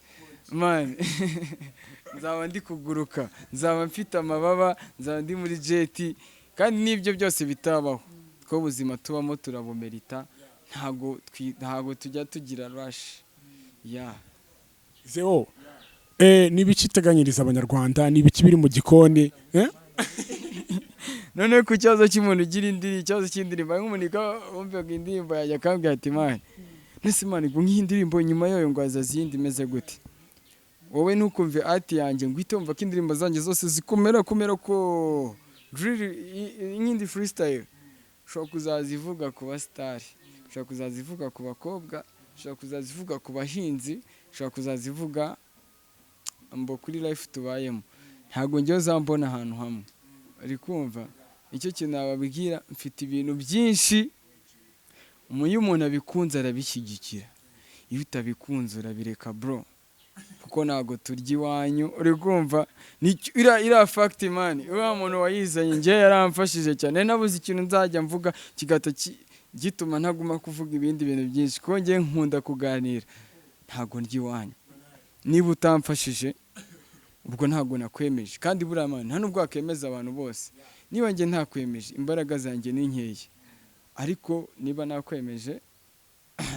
man nzaba ndi kuguruka, nzaba mfite amababa, nzaba ndi muri jet. Kandi nibyo byose bitabaho, ko buzima tubamo turabumerita, ntago tujya tugira rush. Zeo, nibiki teganyiriza abanyarwanda, nibiki biri mu gikoni none ku cyazo cy'umuntu ugira ikibazo cy'indirimbo nk'umunika wumvaga indirimbo yajya akambwira ati mani nese mani ngo nk'indirimbo nyuma yayo ngo azazindi imeze gute, wowe ntukumve ati yanjye ngo itumva ko indirimbo zanjye zose zikomera ko nk'indi freestyle ushobora kuzazivuga ku basitari, ushobora kuzazivuga ku bakobwa, ushobora kuzazivuga ku bahinzi, ushobora kuzazivuga kuri life tubayemo. Ntago njye uzambona ahantu hamwe, uri kumva. Icyo kintu nababwira, mfite ibintu byinshi. Iyo umuntu abikunze arabishyigikira, iyo utabikunze urabireka bro, kuko ntago turya iwanyu, uri kumva. Ira fact man, uriya muntu wayizanye njye yaramfashije cyane, nabuze ikintu nzajya mvuga kigata gituma ntaguma kuvuga ibindi bintu byinshi, kuko njye nkunda kuganira. Ntago ndya iwanyu, niba utamfashije ubwo ntago nakwemeje. Kandi buriya man nta nubwo wakemeza abantu bose. Niba njye ntakwemeje imbaraga zanjye ni nkeya, ariko niba nakwemeje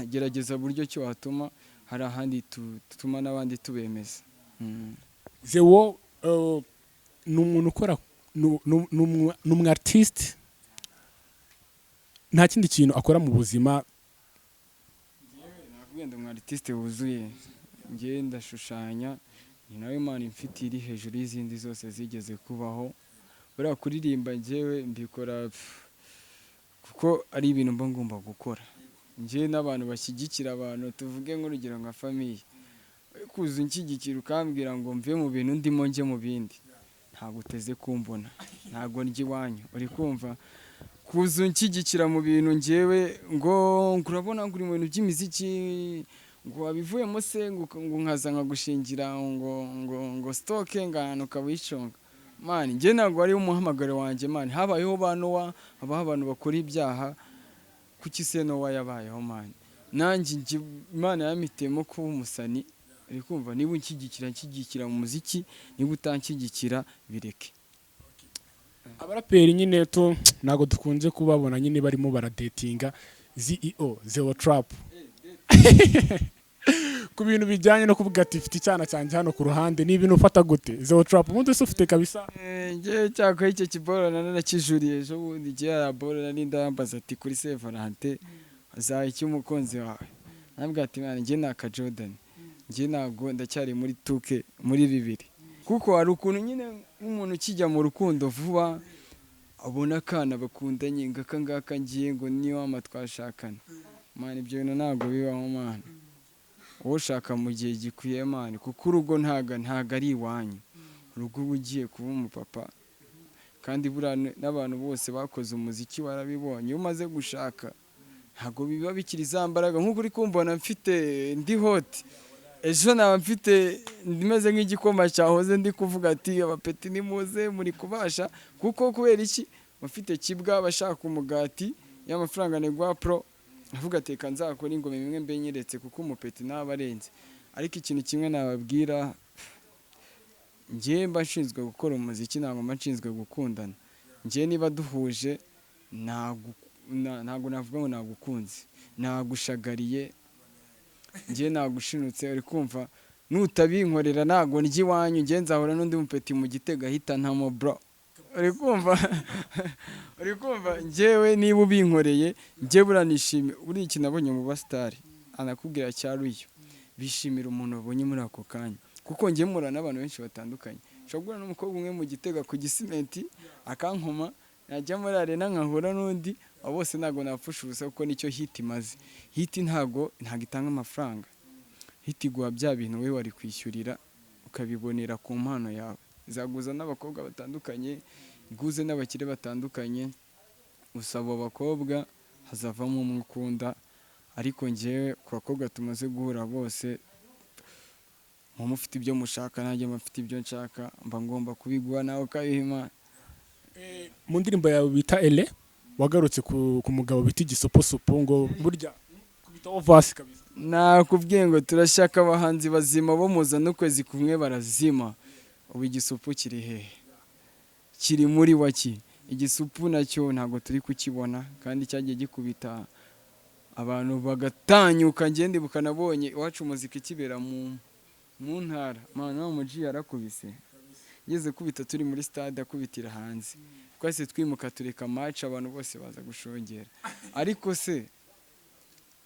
gerageza buryo cyo watuma hari ahandi tutuma n'abandi tubemeza. Zeo, ni umuntu ukora, ni umu artist, nta kindi kintu akora mu buzima. Nakubwiye ndi umu artist wuzuye, njye ndashushanya, ni nawe Imana imfite iri hejuru y'izindi zose zigeze kubaho. Buriya kuririmba njyewe mbikora kuko ari ibintu mba ngomba gukora. Njye n'abantu bashyigikira abantu, tuvuge nk'urugero nka famiye, kuza unshyigikira ukambwira ngo mve mu bintu ndimo njye mu bindi, ntabwo uteze kumbona, ntabwo ndya iwanyu, uri kumva. Kuza unshyigikira mu bintu njyewe ngo urabona ngo uri mu bintu by'imiziki, ngo wabivuyemo se ngo nkaza nkagushingira ngo stoke ngano kawiconga mani njye ntabwo ari umuhamagaro wanjye mani, habayeho ba Nowa, habaho abantu bakora ibyaha, kuki se Nowa yabayeho mani? Nanjye Imana yamitemo kuba umusani, uri kumva, niba unshyigikira mu muziki, niba utanshyigikira bireke. Abaraperi nyine to ntago dukunze kubabona nyine barimo baradetinga ZEOTRAP ku bintu bijyanye no kuvuga ati mfite icyana cyanjye hano ku ruhande, ni ibintu ufata gute ZEOTRAP? ubundi se ufite kabisa? Njye cyakora icyo kiboro narakijuriye ejo bundi, igihe yaraboro nari ndambaza ati kuri Saint Valentin azaha iki umukunzi wawe, nabwira ati mwana njye naka Jordan, njye ntabwo ndacyari muri tuke muri bibiri, kuko hari ukuntu nyine nk'umuntu ukijya mu rukundo vuba abona akana bakundanye ngaka ngaka ngiye ngo niyo wama twashakana mwana, ibyo bintu ntabwo bibaho mwana, wowe ushaka mu gihe gikwiye mwana, kuko urugo ntago ari iwanyu, urugo ugiye kuba umupapa, kandi buriya n'abantu bose bakoze umuziki warabibonye, iyo umaze gushaka ntabwo biba bikiri za mbaraga, nk'uko uri kumbona mfite ndi hoti, ejo naba mfite ndimeze nk'igikoma cyahoze ndi kuvuga ati abapeti nimuze muri kubasha, kuko kubera iki mufite kibwa bashaka umugati y'amafaranga negwa pro, avuga teka nzakora ingoma imwe mbe nyeretse, kuko umupeti nabarenze. Ariko ikintu kimwe nababwira, njye mba nshinzwe gukora umuziki, ntabwo mba nshinzwe gukundana. Njye niba duhuje ntabwo navuga ngo nagukunze, nagushagariye, njye nagushinutse, uri kumva, nutabinkorera ntabwo ndya iwanyu, njye nzahora n'undi mupeti mu Gitega ahita ntamo bro, uri kumva njyewe niba ubinkoreye njye buranishimiye. Buriya ikintu nabonye mu basitari anakubwira cyaruyo, bishimira umuntu babonye muri ako kanya, kuko njye mpura n'abantu benshi batandukanye, nshobora n'umukobwa umwe mu Gitega ku Gisimenti akankoma, najya muri arena nkahura n'undi, abo bose ntabwo napfusha ubusa, kuko nicyo hit imaze. Hit ntabwo itanga amafaranga, hit iguha bya bintu wowe wari kwishyurira ukabibonera ku mpano yawe, izaguza n'abakobwa batandukanye, iguze n'abakire batandukanye, gusa abo bakobwa hazavamo umwe ukunda. Ariko njyewe ku bakobwa tumaze guhura bose, mufite ibyo mushaka nanjye mufite ibyo nshaka, mba ngomba kubiguha nawe ukabihima. Mu ndirimbo yawe bita ele wagarutse ku mugabo bita igisoposopo, ngo burya kubitaho vasi kabisa. Nakubwiye ngo turashaka abahanzi bazima bo muzana ukwezi kumwe barazima. Ubu igisupu kiri hehe? Kiri muri waki. Igisupu nacyo ntabwo turi kukibona, kandi cyagiye gikubita abantu bagatanyuka. Ngende bukanabonye iwacu umuziki kibera mu ntara, mana umuji yarakubise, yeze kubita turi muri stade akubitira hanze, twese twimuka tureka match, abantu bose baza gushongera. Ariko se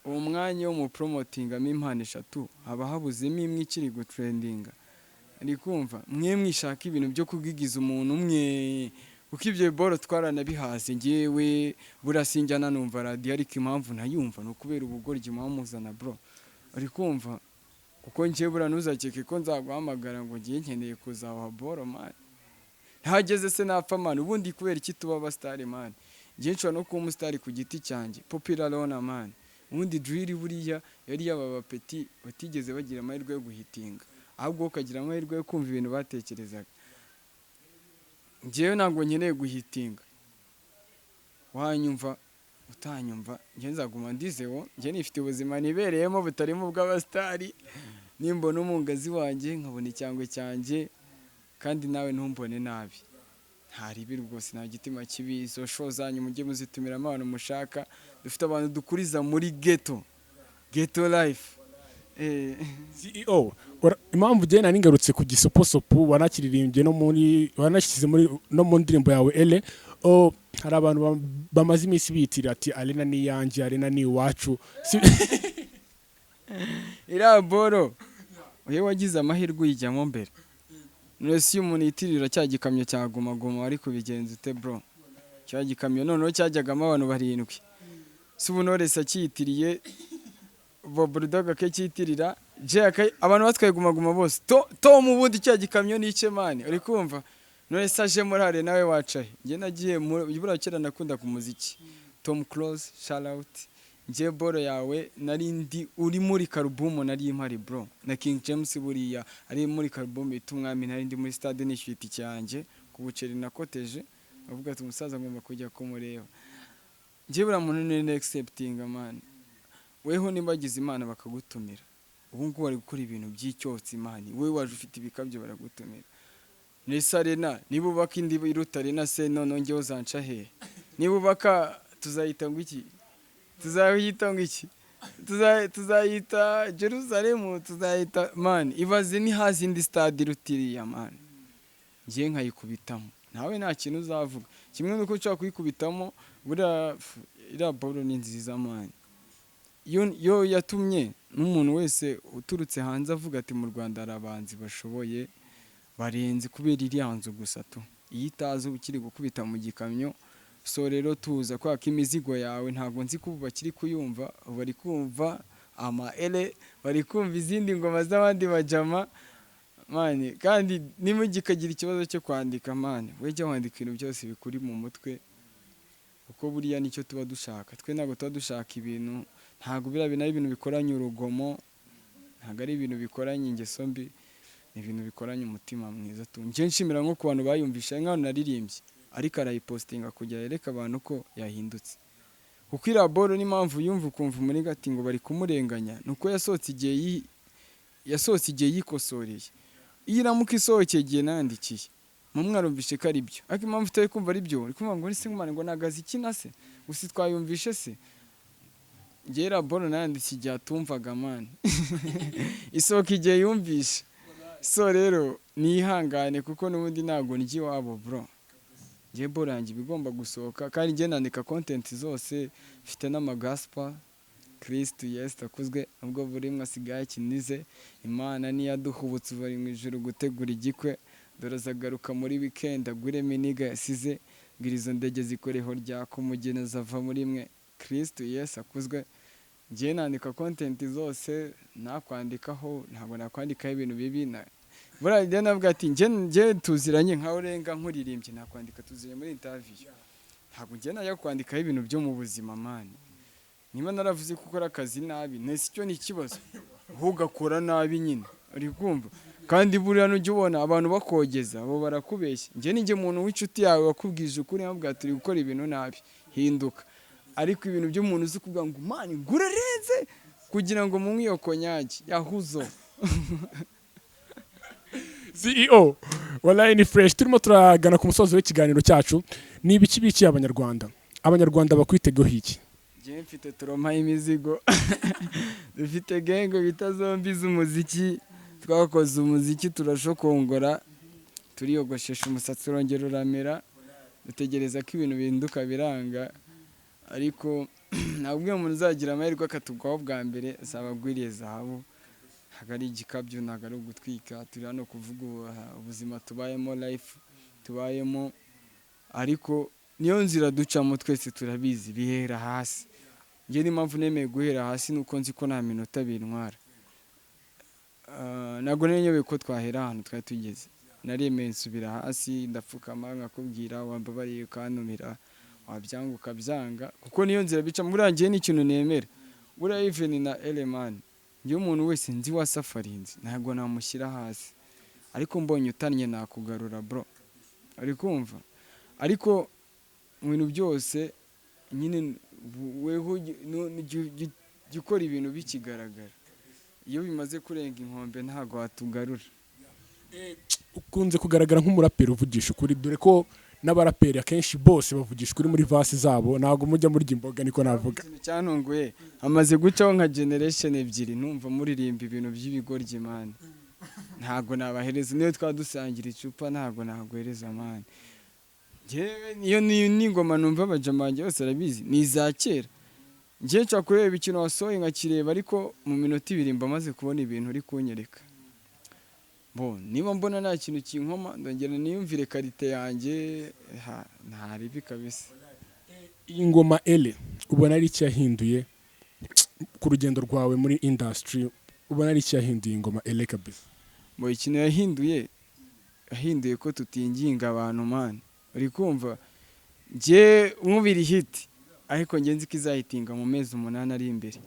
uwo mwanya wo mu promotingamo impano 3 haba habuzemo imwe ikiri gutrendinga, ari kumva mwe mwishaka ibintu byo kugigiza umuntu umwe, kuko ibyo boro twaranabihaze. Ngewe burasinjyana numva radio, ariko impamvu ntayumva no kubera ubugoryi mwamuzana bro, ari kumva, kuko ngiye buranuzakeke ko nzaguhamagara ngo ngiye nkeneye kuzawa boro man, ntageze se napfa man. Ubundi kubera iki tuba abastari man? Ngiye nshobora no kuba umusitari ku giti cyanjye, popular lona man. Ubundi drill buriya yari yaba bapeti batigeze bagira amahirwe yo guhitinga, ahubwo ukagira amahirwe yo kumva ibintu batekerezaga. Ngiye ntabwo nkeneye guhitinga, wanyumva utanyumva ngiye nzaguma ndizeho. Ngiye nifite ubuzima nibereyemo butarimo bw'abastari, nimbona umungazi wanjye nkabona icyangwe cyanjye, kandi nawe ntumbone nabi. Ntaribi rwose, nta gitima kibi. Izo show zanyu mujye muzitumiramo abantu mushaka, dufite abantu dukuriza muri ghetto life. CEO impamvu je nari ngarutse ku gisoposopo wanakiririmbye no muri wanashyize muri no mu ndirimbo yawe ele, hari abantu bamaze iminsi bitira ati arena ni yanje, arena ni iwacu. Ira boro uye wagize amahirwe uyijyamo mbere, nose umuntu yitirira cya gikamyo cya Guma Guma, wari kubigenza ute bro? Cya gikamyo noneho cyajyagamo abantu 7, si ubunores akiyitiriye, Bulldog akakiyitirira, Jack, abantu batwaye Guma Guma bose to mu bundi cya gikamyo nice mani, uri kumva. None saje morale nawe wacaye. Nge nagiye bura kera nakunda ku muziki, Tom Close shout out. Nge boro yawe narindi uri muri karubumu nari impari bro, na King James buriya ari muri karubumu itumwami, narindi muri stade nishyuti cyanjye ku buceri nakoteje avuga ati umusaza ngomba kujya kumureba njye buriya muntu ni accepting man weho nibagize imana bakagutumira ubu ngubu bari gukora ibintu by'icyotsi imana we waje ufite ibikabyo baragutumira nese arena niba ubaka indi iruta arena se none ngewe uzanca hehe niba ubaka tuzayita ngo iki tuzayita Jerusalem tuzayita man ibaze ni hazi indi stade irutiriya man ngiye nkayikubitamo nawe nta kintu uzavuga kimwe nuko ushaka kuyikubitamo buriya iriya bolo ni nziza man yo yatumye n'umuntu wese uturutse hanze avuga ati mu Rwanda hari abanzi bashoboye barenze kubera iriya nzu gusa tu iyo itazi ukiri gukubita mu gikamyo so rero tuza kwaka imizigo yawe ntabwo nzi ko bakiri kuyumva bari kumva amayeri bari kumva izindi ngoma z'abandi bajama mani kandi nimugikagira ikibazo cyo kwandika mani wejya wandika ibintu byose bikuri mu mutwe uko buriya nicyo tuba dushaka twe ntabwo tuba dushaka ibintu ntabwo biriya bintu ari ibintu bikoranye urugomo ntabwo ari ibintu bikoranye ingeso mbi ni ibintu bikoranye umutima mwiza tu njye nshimira nko ku bantu bayumvisha nk'aho naririmbye ariko arayipostinga kugira yereka abantu ko yahindutse kuko iriya bolo n'impamvu yumva ukumva muri gati ngo bari kumurenganya nuko yasohotse igihe yikosoreye iyo iramuka isohokeye igihe nandikiye mu mwarumvishe ko ari byo ariko impamvu utari kumva ari byo uri kumva ngo nise nk'umwana ngo nagaze ikina se gusa twayumvishe se njye iriya bolo nanditse igihe atumvaga mani isohoka igihe yumvishe so rero nihangane kuko n'ubundi ntabwo njye iwabo bro njye bolo yanjye bigomba gusohoka kandi njye nandika content zose mfite n'amagaspa Kristo Yesu akuzwe ubwo buri mwe asigaye kinize Imana niyaduhubutse bari mu ijuru gutegura igikwe dorazagaruka muri weekend agure miniga yasize ngirizo ndege zikoreho rya kumugeneza ava muri mwe Kristo Yesu akuzwe njye nandika content zose nakwandikaho ntabwo nakwandikaho ibintu bibi buriya njye navuga ati njye tuziranye nka urenga nkuririmbye nakwandika tuziranye muri interview ntabwo njye najya kwandikaho ibintu byo mu buzima mani niba naravuze ko ukora akazi nabi nese icyo ni ikibazo ugakora nabi nyine uri kumva kandi buriya nujya ubona abantu bakogeza abo barakubeshya njye ninjye muntu w'inshuti yawe wakubwije ukuri nabwo turi gukora ibintu nabi hinduka ariko ibintu by'umuntu uzi kuvuga ngo mani gurarenze kugira ngo mu mwiyokonyage yahuzo CEO wallahi ni fresh turimo turagana ku musozo w'ikiganiro cyacu ni ibiki bikiye abanyarwanda bakwitegeho iki njye mfite turoma y'imizigo dufite gengo bita zombi z'umuziki twakoze umuziki turashokongora turiyogoshesha umusatsi urongera uramera dutegereza ko ibintu bihinduka biranga ariko ntabwo umuntu uzagira amahirwe akatugwaho bwa mbere azabagwiriye zahabu ntabwo ari igikabyo ntabwo ari ugutwika turi hano kuvuga ubuzima tubayemo life tubayemo ariko niyo nzira ducamo twese turabizi bihera hasi njye n'impamvu nemeye guhera hasi nuko nzi ko nta minota bintwara ntabwo nenyewe ko twahera ahantu twari tugeze naremeye nsubira hasi ndapfukama nkakubwira wambabariye ukantumira wabyanga ukabyanga kuko niyo nzira bicamo buriya njye n'ikintu nemera buriya even na elemani njyewe umuntu wese nzi wa safarinzi ntabwo namushyira hasi ariko mbonye utannye nakugarura bro ari kumva ariko mu bintu byose nyine weho jya ukora ibintu bikigaragara iyo bimaze kurenga inkombe ntabwo watugarura ukunze kugaragara nk'umuraperi uvugisha ukuri dore ko n'abaraperi akenshi bose bavugisha ukuri muri vasi zabo ntabwo mujya murya imboga niko navuga cyantunguye amaze gucaho nka generation ebyiri numva muririmba ibintu by'ibigoryi mani ntabwo nabahereza niyo twadusangira icupa ntabwo naguhereza mani iyo n'ingoma numva abajamange bose arabizi ni iza kera njye nshaka kureba ikintu wasohoye nkakireba ariko mu minota ibiri mba maze kubona ibintu uri kunyereka niba mbona nta kintu kinkoma ndongera niyumvire karite yanjye nta ribi kabisa iyi ngoma ele ubona ari iki yahinduye ku rugendo rwawe muri industry ubona ari iki yahinduye ingoma ele kabisa ikintu yahinduye ko tutinginga abantu mani uri kumva njye nkubiri hiti ariko njye nzi ko izahitinga mu mezi 8 ari imbere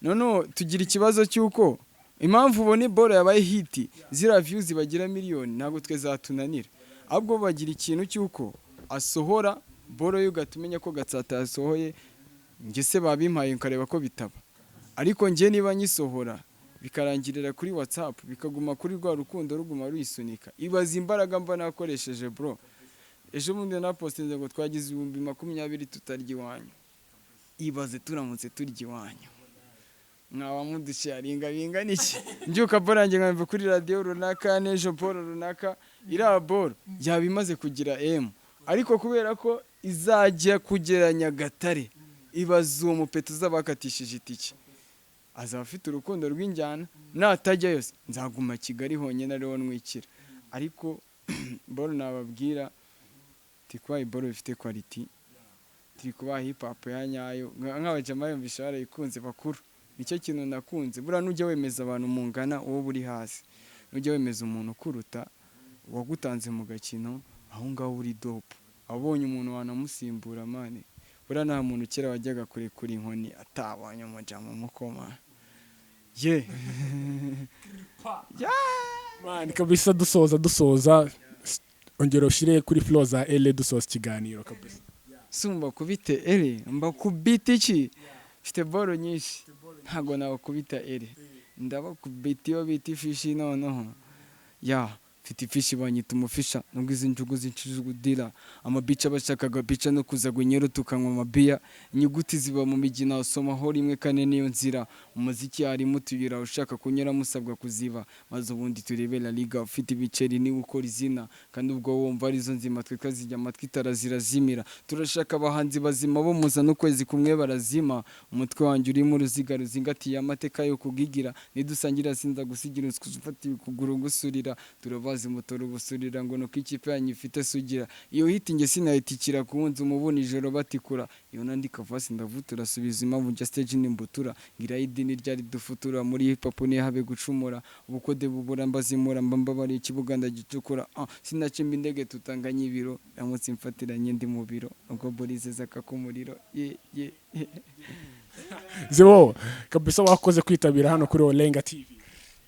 none tugira ikibazo cy'uko impamvu ubone bolo yabaye hiti zira views bagira miliyoni ntabwo twe zatunanira ahubwo bagira ikintu cy'uko asohora boro yo ugatumenya ko Gatsata yasohoye njye se babimpaye nkareba ko bitaba ariko njye niba nyisohora bikarangirira kuri WhatsApp bikaguma kuri rwa rukundo ruguma ruyisunika ibaza imbaraga mba nakoresheje bro ejo bundi na postinze ngo twagize 2020 tutarya iwanyu ibaze turamutse turya iwanyu mwaba mudusharinga bingana iki mbyuka borange nkamva kuri radio runaka nejo boro runaka ira boro yabimaze kugira ariko kubera ko izajya kugera Nyagatare ibaza uwo mupeto uzabakatishije itike azaba afite urukundo rw'injyana natajya yose nzaguma Kigali honyine ariho nwikira ariko boro nababwira tikwaye boro ifite quality turi kuba hip hop ya nyayo nk'abajama yumvisha barayikunze bakuru nicyo kintu nakunze bura nujya wemeza abantu mungana uwo buri hasi nujya wemeza umuntu kuruta wagutanze mu gakino aho ngaho uri dope abonye umuntu wanamusimbura mane bura nta muntu kera wajyaga kuri inkoni atabanye umujama mukoma ye man kabisa dusoza ongera ushire kuri flow za ele dusoza ikiganiro kabisa sumba kubite ele mba kubita iki mfite boro nyinshi ntago nawe kubita ele ndaba kubita iyo bita ifishi noneho ya mfite ifishi banyita umufisha nubwo izi njugu zinshijugudira amabica bashakaga bica no kuza gunyero tukanywa amabiya inyuguti ziba mu migina usoma ho rimwe kane niyo nzira umuziki harimo tuyira ushaka kunyura musabwa kuziba maze ubundi turebe la liga ufite ibiceri ni ukora izina kandi ubwo wumva arizo nzima twe kazijya amatwi tarazimira turashaka abahanzi bazima bo muza no kwezi kumwe barazima umutwe wanjye uri mu ruziga ruzingatiye amateka yo kugigira nidusangira sinza gusigira ufata kuguru gusurira turabaza mutoro busurira ngo nuko ikipe yanyu ifite sugira iyo hiti nge sinayitikira kuwunza umubuni ijoro batikura iyo nandika vasi ndavutura subiza impamvu njya stage nimbutura ngira idini ryari dufutura muri hip hop ni habe gucumura ubukode bubura mbazimura mbambabari ikibuga ndagicukura sinacimba indege tutanganye ibiro yamutse imfatiranye ndi mu biro ubwo borize zaka kumuriro ye Zeo kabisa wakoze kwitabira hano kuri Olenga TV